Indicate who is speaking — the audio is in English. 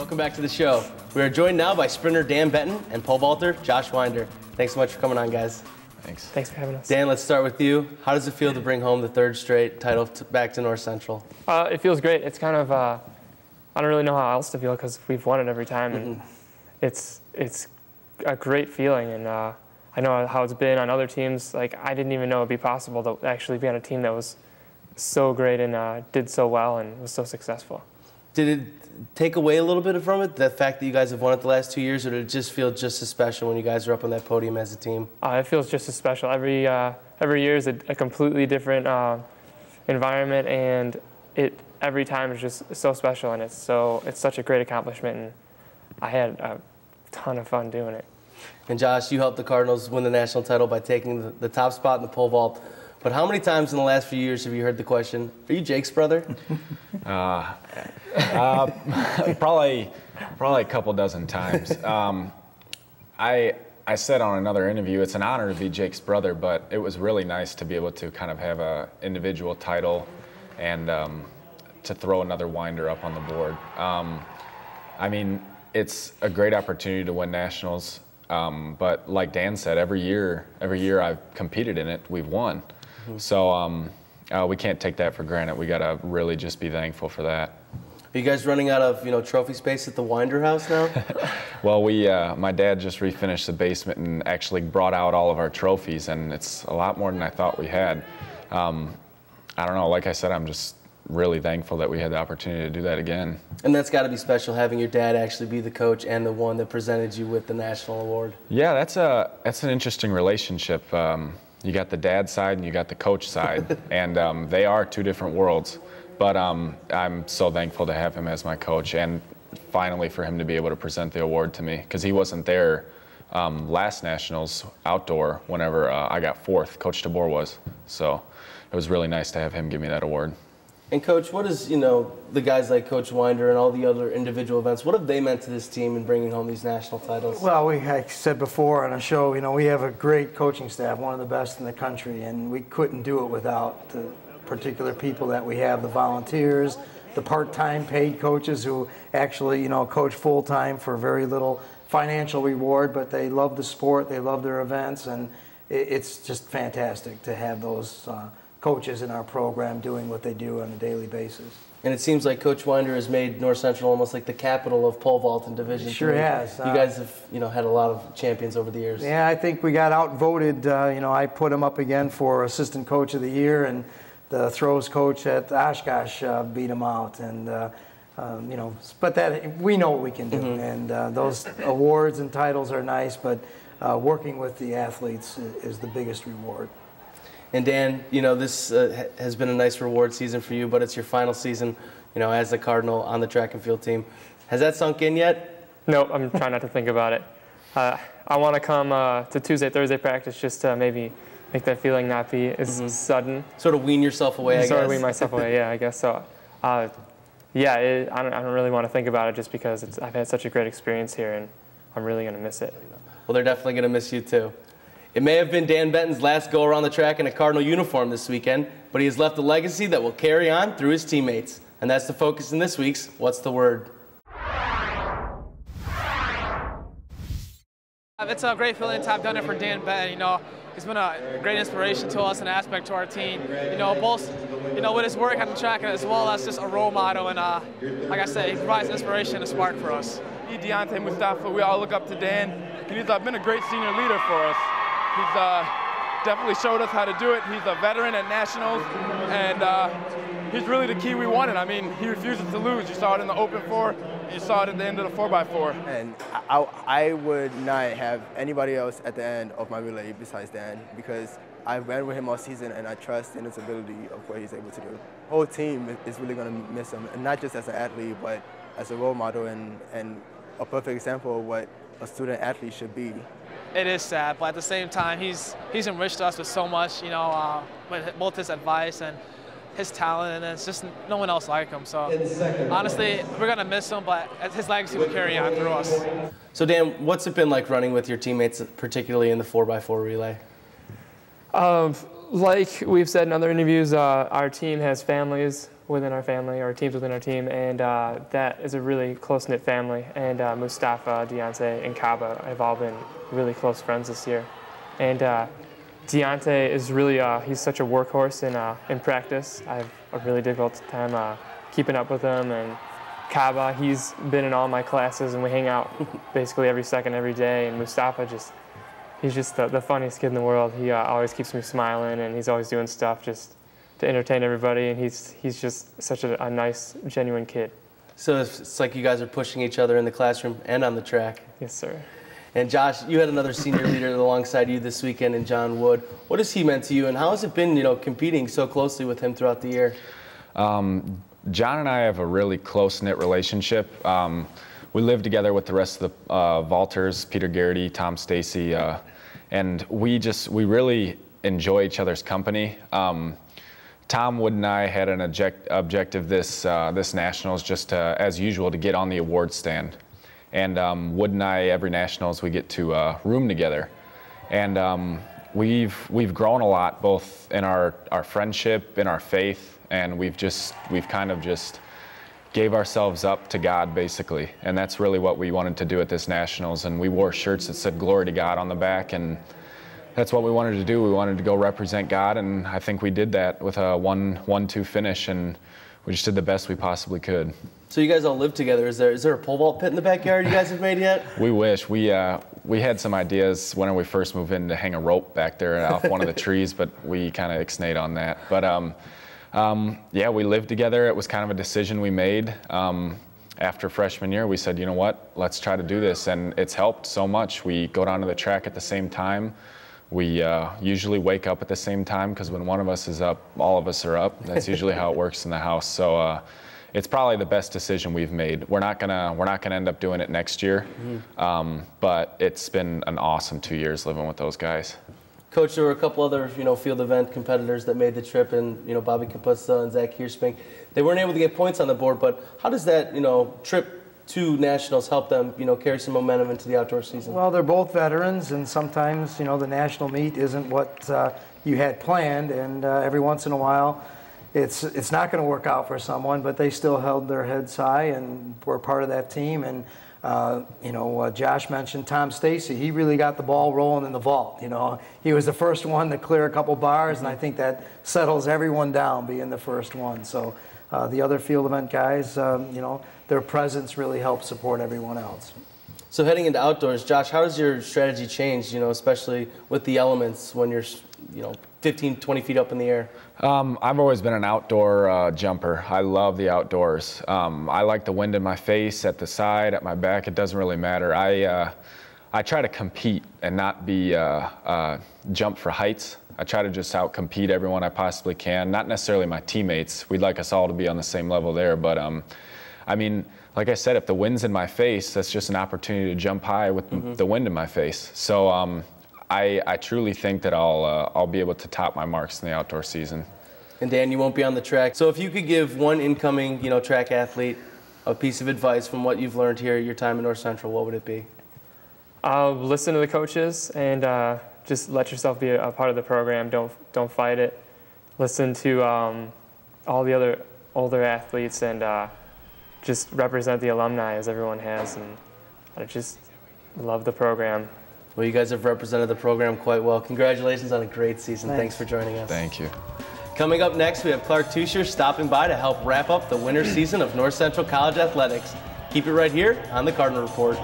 Speaker 1: Welcome back to the show. We are joined now by sprinter Dan Benton and pole vaulter Josh Winder. Thanks so much for coming on, guys.
Speaker 2: Thanks.
Speaker 3: Thanks for having us.
Speaker 1: Dan, let's start with you. How does it feel to bring home the third straight title back to North Central?
Speaker 3: It feels great. It's kind of, I don't really know how else to feel because we've won it every time. And it's a great feeling. And I know how it's been on other teams. Like, I didn't even know it'd be possible to actually be on a team that was so great and did so well and was so successful. Did it
Speaker 1: take away a little bit from it, the fact that you guys have won it the last 2 years, or did it just feel just as special when you guys are up on that podium as a team?
Speaker 3: It feels just as special. Every year is a completely different environment, and every time is just so special, and it's such a great accomplishment, and I had a ton of fun doing it.
Speaker 1: And Josh, you helped the Cardinals win the national title by taking the top spot in the pole vault. But how many times in the last few years have you heard the question, "Are you Jake's brother?"
Speaker 2: Probably a couple dozen times. I said on another interview, it's an honor to be Jake's brother, but it was really nice to be able to kind of have an individual title and to throw another Winder up on the board. I mean, it's a great opportunity to win nationals, but like Dan said, every year I've competed in it, we've won. So we can't take that for granted. We got to really just be thankful for that.
Speaker 1: Are you guys running out of trophy space at the Winder house now?
Speaker 2: Well, my dad just refinished the basement and actually brought out all of our trophies, and it's a lot more than I thought we had. I don't know. Like I said, I'm just really thankful that we had the opportunity to do that again.
Speaker 1: And that's got to be special, having your dad actually be the coach and the one that presented you with the national award.
Speaker 2: Yeah, that's an interesting relationship. You got the dad side and you got the coach side, and they are two different worlds. But I'm so thankful to have him as my coach, and finally for him to be able to present the award to me, because he wasn't there last nationals outdoor whenever I got fourth. Coach DeBoer was, so it was really nice to have him give me that award.
Speaker 1: And Coach, what is the guys like Coach Winder and all the other individual events, what have they meant to this team in bringing home these national titles?
Speaker 4: Well, like I said before on a show, we have a great coaching staff, one of the best in the country, and we couldn't do it without the particular people that we have, the volunteers, the part-time paid coaches who actually, coach full-time for very little financial reward, but they love the sport, they love their events, and it's just fantastic to have those coaches in our program doing what they do on a daily basis.
Speaker 1: And it seems like Coach Winder has made North Central almost like the capital of pole vault and Division III.
Speaker 4: Sure has.
Speaker 1: You guys have, had a lot of champions over the years.
Speaker 4: Yeah, I think we got outvoted. I put him up again for Assistant Coach of the Year, and the throws coach at Oshkosh beat him out. And but that we know what we can do. And those awards and titles are nice, but working with the athletes is the biggest reward.
Speaker 1: And Dan, this has been a nice reward season for you, but it's your final season, as a Cardinal on the track and field team. Has that sunk in yet?
Speaker 3: No, I'm trying not to think about it. I want to come to Tuesday, Thursday practice just to maybe make that feeling not be as sudden.
Speaker 1: Sort of wean yourself away, I guess.
Speaker 3: Sort of wean myself away, yeah, I guess so. I don't really want to think about it just because I've had such a great experience here, and I'm really going to miss it.
Speaker 1: Well, they're definitely going to miss you too. It may have been Dan Benton's last go around the track in a Cardinal uniform this weekend, but he has left a legacy that will carry on through his teammates. And that's the focus in this week's What's the Word?
Speaker 5: It's a great feeling to have done it for Dan Benton. He's been a great inspiration to us and aspect to our team. Both, with his work on the track as well as just a role model. And like I said, he provides inspiration and a spark for us.
Speaker 6: Deontay Mustafa, we all look up to Dan. And he's been a great senior leader for us. He's definitely showed us how to do it. He's a veteran at nationals, and he's really the key we wanted. I mean, he refuses to lose. You saw it in the Open 4, you saw it at the end of the 4x4.
Speaker 7: And I would not have anybody else at the end of my relay besides Dan, because I ran with him all season, and I trust in his ability of what he's able to do. The whole team is really going to miss him, and not just as an athlete, but as a role model and a perfect example of what a student athlete should be.
Speaker 5: It is sad, but at the same time, he's enriched us with so much, with both his advice and his talent, and it's just no one else like him. So honestly, we're going to miss him, but his legacy will carry on through us.
Speaker 1: So Dan, what's it been like running with your teammates, particularly in the 4x4 relay?
Speaker 3: Like we've said in other interviews, our team has families. within our family, or teams within our team, and that is a really close-knit family. And Mustafa, Deontay, and Kaba have all been really close friends this year. And Deontay is really, he's such a workhorse in practice. I have a really difficult time keeping up with him. And Kaba, he's been in all my classes, and we hang out basically every second, every day. And Mustafa, he's just the funniest kid in the world. He always keeps me smiling, and he's always doing stuff just to entertain everybody. And he's just such a nice, genuine kid.
Speaker 1: So it's like you guys are pushing each other in the classroom and on the track.
Speaker 3: Yes, sir.
Speaker 1: And Josh, you had another senior leader alongside you this weekend in John Wood. What has he meant to you, and how has it been, competing so closely with him throughout the year?
Speaker 2: John and I have a really close-knit relationship. We live together with the rest of the vaulters, Peter Garrity, Tom Stacy, and we really enjoy each other's company. Tom Wood and I had an objective this Nationals, just as usual, to get on the award stand. And Wood and I, every Nationals, we get to room together. And we've grown a lot, both in our friendship, in our faith, and we've kind of just gave ourselves up to God, basically. And that's really what we wanted to do at this Nationals. And we wore shirts that said "Glory to God" on the back, and that's what we wanted to do. We wanted to go represent God, and I think we did that with a 1-2 finish, and we just did the best we possibly could. So
Speaker 1: you guys all live together. Is there a pole vault pit in the backyard you guys have made yet?
Speaker 2: We wish. We had some ideas when we first moved in to hang a rope back there off one of the trees, but we kind of ixnayed on that. But yeah, we lived together. It was kind of a decision we made. After freshman year, we said, you know what, let's try to do this, and it's helped so much. We go down to the track at the same time. We usually wake up at the same time, because when one of us is up, all of us are up. That's usually how it works in the house. So it's probably the best decision we've made. We're not gonna end up doing it next year, but it's been an awesome 2 years living with those guys.
Speaker 1: Coach, there were a couple other field event competitors that made the trip, and Bobby Kapusta and Zach Hirschpink. They weren't able to get points on the board, but how does that trip to Nationals help them carry some momentum into the outdoor season?
Speaker 4: Well, they're both veterans, and sometimes the national meet isn't what you had planned, and every once in a while it's not going to work out for someone, but they still held their heads high and were part of that team. And Josh mentioned Tom Stacy. He really got the ball rolling in the vault. He was the first one to clear a couple bars, and I think that settles everyone down, being the first one. So the other field event guys, their presence really helps support everyone else.
Speaker 1: So heading into outdoors, Josh, how does your strategy change, especially with the elements when you're 15, 20 feet up in the air?
Speaker 2: I've always been an outdoor jumper. I love the outdoors. I like the wind in my face, at the side, at my back. It doesn't really matter. I try to compete and not be jump for heights. I try to just out-compete everyone I possibly can. Not necessarily my teammates. We'd like us all to be on the same level there, but I mean, like I said, if the wind's in my face, that's just an opportunity to jump high with the wind in my face. So I truly think that I'll be able to top my marks in the outdoor season.
Speaker 1: And Dan, you won't be on the track. So if you could give one incoming track athlete a piece of advice from what you've learned here at your time at North Central, what would it be?
Speaker 3: Listen to the coaches, and just let yourself be a part of the program. Don't fight it. Listen to all the other older athletes, and just represent the alumni as everyone has, and I just love the program.
Speaker 1: Well, you guys have represented the program quite well. Congratulations on a great season. Thanks for joining us.
Speaker 2: Thank you.
Speaker 1: Coming up next, we have Clark Tuscher stopping by to help wrap up the winter season of North Central College Athletics. Keep it right here on the Cardinal Report.